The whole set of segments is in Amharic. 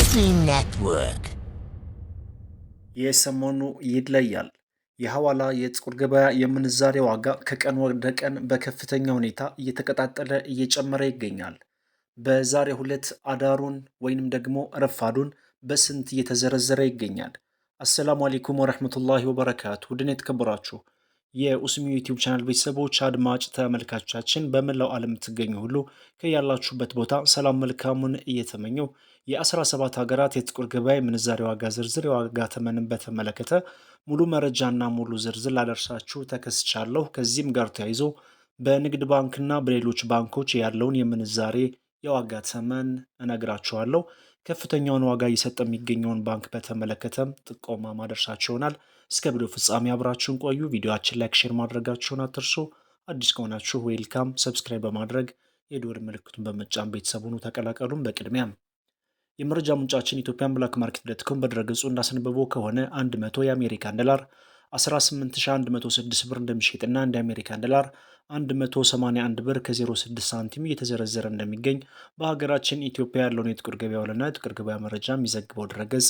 Muslim Network የሰሞኑ ይለያል። የሐዋላ የጥቁር ገበያ የምንዛሬ ዋጋ ከቀን ወደ ቀን በከፍተኛ ሁኔታ እየተቀጣጠለ እየጨመረ ይገኛል። በዛሬው ዕለት አዳሩን ወይንም ደግሞ ረፋዱን በስንት እየተዘረዘረ ይገኛል? አሰላሙ አለይኩም ወረህመቱላሂ ወበረካቱ። ውድን የተከበራችሁ የኡስሚ ዩቲዩብ ቻናል ቤተሰቦች አድማጭ ተመልካቾቻችን በመላው ዓለም የምትገኙ ሁሉ ከያላችሁበት ቦታ ሰላም መልካሙን እየተመኘው የ17 ሀገራት የጥቁር ገበያ የምንዛሬ ዋጋ ዝርዝር የዋጋ ተመንን በተመለከተ ሙሉ መረጃና ሙሉ ዝርዝር ላደርሳችሁ ተከስቻለሁ። ከዚህም ጋር ተያይዞ በንግድ ባንክና በሌሎች ባንኮች ያለውን የምንዛሬ የዋጋ ተመን እነግራችኋለሁ። ከፍተኛውን ዋጋ እየሰጠ የሚገኘውን ባንክ በተመለከተም ጥቆማ ማደርሳችሁ ይሆናል። እስከ ቪዲዮ ፍጻሜ አብራችሁን ቆዩ። ቪዲዮአችን ላይክ፣ ሼር ማድረጋችሁን አትርሱ። አዲስ ከሆናችሁ ዌልካም፣ ሰብስክራይብ በማድረግ የደወል ምልክቱን በመጫን ቤተሰቡን ተቀላቀሉን። በቅድሚያም የመረጃ ምንጫችን ኢትዮጵያን ብላክ ማርኬት ዶት ኮም በድረገጹ እንዳስነበበው ከሆነ 100 የአሜሪካን ዶላር 18106 ብር እንደሚሸጥና እንደ አሜሪካን ዶላር 181 ብር ከ06 ሳንቲም እየተዘረዘረ እንደሚገኝ በሀገራችን ኢትዮጵያ ያለውን የጥቁር ገበያ ዋጋና የጥቁር ገበያ መረጃ የሚዘግበው ድረገጽ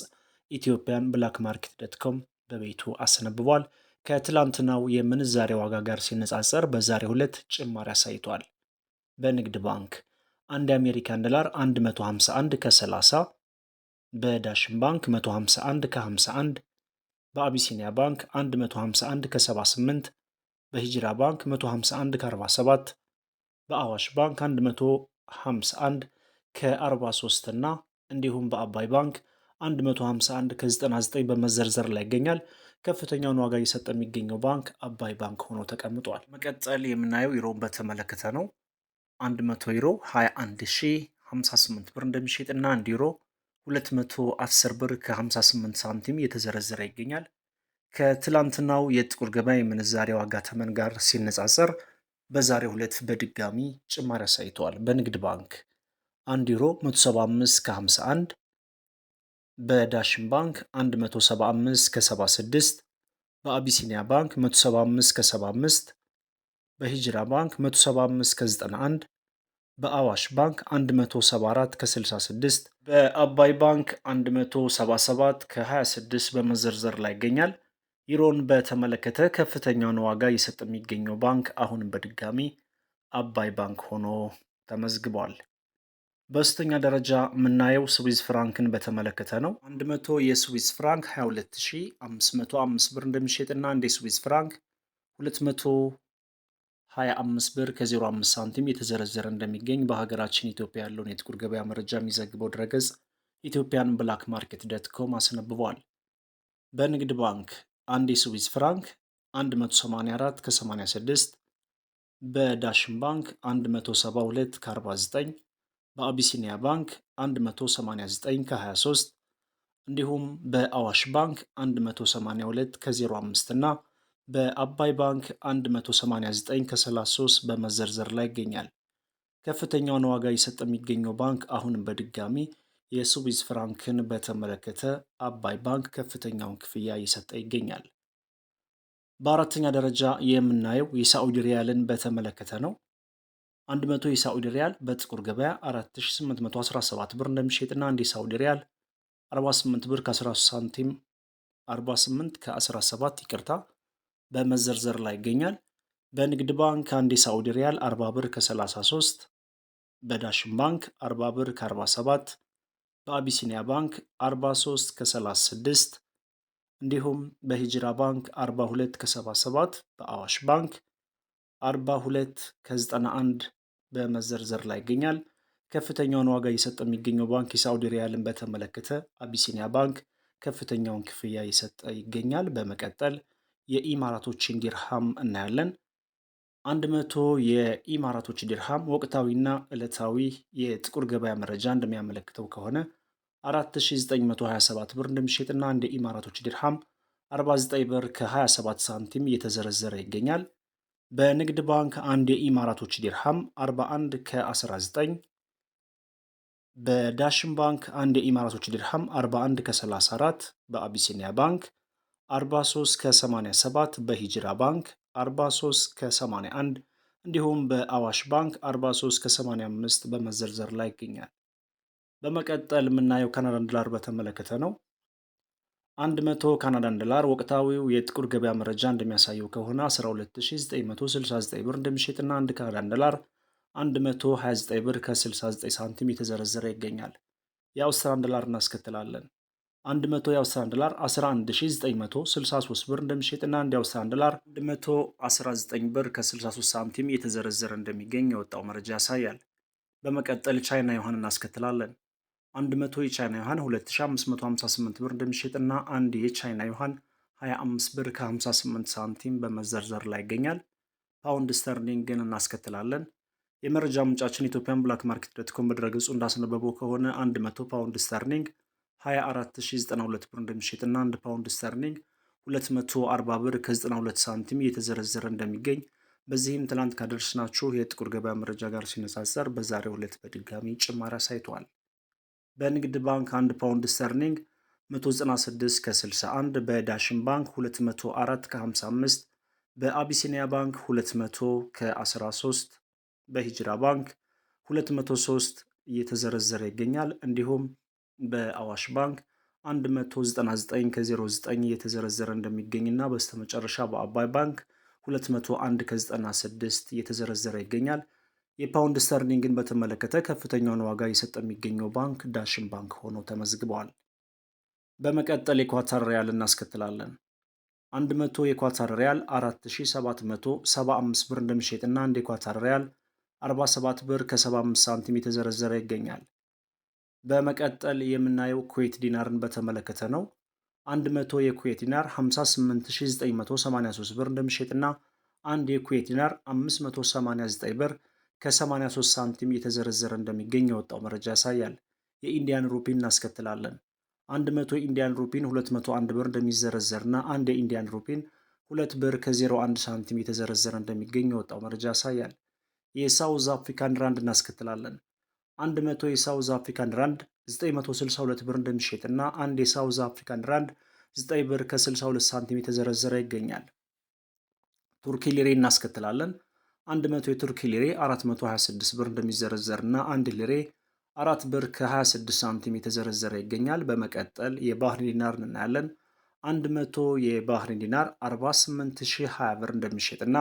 ኢትዮጵያን ብላክ ማርኬት ዶት ኮም በቤቱ አስነብቧል። ከትላንትናው የምንዛሬ ዋጋ ጋር ሲነጻጸር በዛሬው ዕለት ጭማሪ አሳይቷል። በንግድ ባንክ አንድ የአሜሪካን ዶላር 151 ከ30፣ በዳሽን ባንክ 151 ከ51፣ በአቢሲኒያ ባንክ 151 ከ78፣ በሂጅራ ባንክ 151 ከ47፣ በአዋሽ ባንክ 151 ከ43 እና እንዲሁም በአባይ ባንክ 151 ከ99 በመዘርዘር ላይ ይገኛል። ከፍተኛውን ዋጋ እየሰጠ የሚገኘው ባንክ አባይ ባንክ ሆኖ ተቀምጧል። መቀጠል የምናየው ዩሮን በተመለከተ ነው። 100 ዩሮ 21058 ብር እንደሚሸጥና 1 ዩሮ 210 ብር ከ58 ሳንቲም እየተዘረዘረ ይገኛል። ከትላንትናው የጥቁር ገበያ የምንዛሬ ዋጋ ተመን ጋር ሲነጻጸር በዛሬው ዕለት በድጋሚ ጭማሪ አሳይተዋል። በንግድ ባንክ 1 ዩሮ 175 ከ51፣ በዳሽን ባንክ 175 ከ76፣ በአቢሲኒያ ባንክ 175 ከ75፣ በሂጅራ ባንክ 175 ከ91፣ በአዋሽ ባንክ 174 ከ66፣ በአባይ ባንክ 177 ከ26 በመዘርዘር ላይ ይገኛል። ዩሮን በተመለከተ ከፍተኛውን ዋጋ እየሰጠ የሚገኘው ባንክ አሁንም በድጋሚ አባይ ባንክ ሆኖ ተመዝግቧል። በሶስተኛ ደረጃ የምናየው ስዊዝ ፍራንክን በተመለከተ ነው። 100 የስዊዝ ፍራንክ 22505 ብር እንደሚሸጥና አንድ የስዊዝ ፍራንክ 225 ብር ከ05 ሳንቲም የተዘረዘረ እንደሚገኝ በሀገራችን ኢትዮጵያ ያለውን የጥቁር ገበያ መረጃ የሚዘግበው ድረገጽ ኢትዮጵያን ብላክ ማርኬት ዶት ኮም አስነብቧል። በንግድ ባንክ አንድ የስዊዝ ፍራንክ 184 ከ86፣ በዳሽን ባንክ 172 ከ49፣ በአቢሲኒያ ባንክ 189 ከ23 እንዲሁም በአዋሽ ባንክ 182 ከ05 እና በአባይ ባንክ 189 ከ33 በመዘርዘር ላይ ይገኛል። ከፍተኛውን ዋጋ እየሰጠ የሚገኘው ባንክ አሁንም በድጋሚ የስዊዝ ፍራንክን በተመለከተ አባይ ባንክ ከፍተኛውን ክፍያ እየሰጠ ይገኛል። በአራተኛ ደረጃ የምናየው የሳዑዲ ሪያልን በተመለከተ ነው። 100 የሳዑዲ ሪያል በጥቁር ገበያ 4817 ብር እንደሚሸጥና አንድ የሳዑዲ ሪያል 48 ብር ከ13 ሳንቲም 48 ከ17 ይቅርታ በመዘርዘር ላይ ይገኛል። በንግድ ባንክ አንድ የሳዑዲ ሪያል 40 ብር ከ33፣ በዳሽን ባንክ 40 ብር ከ47፣ በአቢሲኒያ ባንክ 43 ከ36 እንዲሁም በሂጅራ ባንክ 42 ከ77፣ በአዋሽ ባንክ 42 ከ91 በመዘርዘር ላይ ይገኛል። ከፍተኛውን ዋጋ እየሰጠ የሚገኘው ባንክ የሳዑዲ ሪያልን በተመለከተ አቢሲኒያ ባንክ ከፍተኛውን ክፍያ እየሰጠ ይገኛል። በመቀጠል የኢማራቶችን ዲርሃም እናያለን። 100 የኢማራቶች ዲርሃም ወቅታዊና ዕለታዊ የጥቁር ገበያ መረጃ እንደሚያመለክተው ከሆነ 4927 ብር እንደሚሸጥና አንድ የኢማራቶች ዲርሃም 49 ብር ከ27 ሳንቲም እየተዘረዘረ ይገኛል። በንግድ ባንክ አንድ የኢማራቶች ዲርሃም 41 ከ19፣ በዳሽን ባንክ አንድ የኢማራቶች ዲርሃም 41 ከ34፣ በአቢሲኒያ ባንክ 43 ከ87፣ በሂጅራ ባንክ 43 ከ81 እንዲሁም በአዋሽ ባንክ 43 ከ85 በመዘርዘር ላይ ይገኛል። በመቀጠል የምናየው ካናዳን ዶላር በተመለከተ ነው። 100 ካናዳን ዶላር ወቅታዊው የጥቁር ገበያ መረጃ እንደሚያሳየው ከሆነ 12969 ብር እንደሚሸጥና 1 ካናዳን ዶላር 129 ብር ከ69 ሳንቲም የተዘረዘረ ይገኛል። የአውስትራሊያን ዶላር እናስከትላለን። 100 የአውስትራሊያን ዶላር 11963 ብር እንደሚሸጥና አንድ የአውስትራሊያን ዶላር 119 ብር ከ63 ሳንቲም የተዘረዘረ እንደሚገኝ የወጣው መረጃ ያሳያል። በመቀጠል ቻይና ዩዋን እናስከትላለን። 100 የቻይና ዩዋን 2558 ብር እንደሚሸጥና አንድ የቻይና ዩዋን 25 ብር ከ58 ሳንቲም በመዘርዘር ላይ ይገኛል። ፓውንድ ስተርሊንግን እናስከትላለን። የመረጃ ምንጫችን ኢትዮጵያን ብላክ ማርኬት ዶት ኮም በድረገጹ እንዳስነበበው ከሆነ 100 ፓውንድ ስተርሊንግ 24092 ብር እንደሚሸጥና 1 ፓውንድ ስተርሊንግ 240 ብር ከ92 ሳንቲም እየተዘረዘረ እንደሚገኝ፣ በዚህም ትላንት ካደረስናችሁ የጥቁር ገበያ መረጃ ጋር ሲነጻጸር በዛሬው ዕለት በድጋሚ ጭማሪ አሳይቷል። በንግድ ባንክ 1 ፓውንድ ስተርሊንግ 196 ከ61፣ በዳሽን ባንክ 204 ከ55፣ በአቢሲኒያ ባንክ 200 ከ13፣ በሂጅራ ባንክ 203 እየተዘረዘረ ይገኛል። እንዲሁም በአዋሽ ባንክ 199 ከ09 እየተዘረዘረ እንደሚገኝና በስተመጨረሻ በአባይ ባንክ 201 ከ96 እየተዘረዘረ ይገኛል። የፓውንድ ስተርሊንግን በተመለከተ ከፍተኛውን ዋጋ እየሰጠ የሚገኘው ባንክ ዳሽን ባንክ ሆኖ ተመዝግበዋል። በመቀጠል የኳታር ሪያል እናስከትላለን። 100 የኳታር ሪያል 4775 ብር እንደሚሸጥና አንድ የኳታር ሪያል 47 ብር ከ75 ሳንቲም የተዘረዘረ ይገኛል። በመቀጠል የምናየው ኩዌት ዲናርን በተመለከተ ነው። 100 የኩዌት ዲናር 58983 ብር እንደሚሸጥና አንድ የኩዌት ዲናር 589 ብር ከ83 ሳንቲም እየተዘረዘረ እንደሚገኝ የወጣው መረጃ ያሳያል። የኢንዲያን ሩፒን እናስከትላለን። 100 የኢንዲያን ሩፒን 201 ብር እንደሚዘረዘርና አንድ የኢንዲያን ሩፒን 2 ብር ከ01 ሳንቲም እየተዘረዘረ እንደሚገኝ የወጣው መረጃ ያሳያል። የሳውዝ አፍሪካን ራንድ እናስከትላለን። 100 የሳውዝ አፍሪካን ራንድ 962 ብር እንደሚሸጥና አንድ የሳውዝ አፍሪካን ራንድ 9 ብር ከ62 ሳንቲም የተዘረዘረ ይገኛል። ቱርኪ ሊሬ እናስከትላለን። 100 የቱርኪ ሊሬ 426 ብር እንደሚዘረዘርና አንድ ሊሬ 4 ብር ከ26 ሳንቲም የተዘረዘረ ይገኛል። በመቀጠል የባህሪን ዲናር እናያለን። 100 የባህሪን ዲናር 48020 ብር እንደሚሸጥና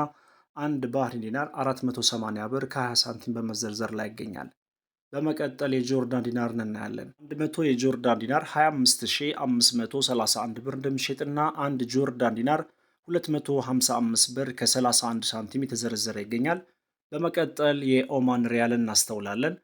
አንድ ባህሪን ዲናር 480 ብር ከ20 ሳንቲም በመዘርዘር ላይ ይገኛል። በመቀጠል የጆርዳን ዲናርን እናያለን። 100 የጆርዳን ዲናር 25531 ብር እንደሚሸጥና አንድ ጆርዳን ዲናር 255 ብር ከ31 ሳንቲም የተዘረዘረ ይገኛል። በመቀጠል የኦማን ሪያልን እናስተውላለን።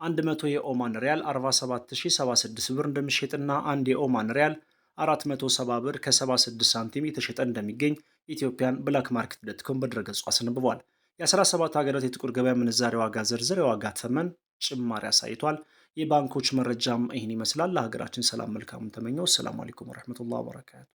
100 የኦማን ሪያል 47076 ብር እንደሚሸጥና አንድ የኦማን ሪያል 470 ብር ከ76 ሳንቲም የተሸጠ እንደሚገኝ ኢትዮጵያን ብላክ ማርኬት ዶት ኮም በድረገጹ አስነብቧል። የ17 ሀገራት የጥቁር ገበያ ምንዛሬ ዋጋ ዝርዝር የዋጋ ተመን ጭማሪ አሳይቷል። የባንኮች መረጃም ይህን ይመስላል። ለሀገራችን ሰላም መልካሙን ተመኘው። ሰላም አለይኩም ወረህመቱላህ ወበረካቱ።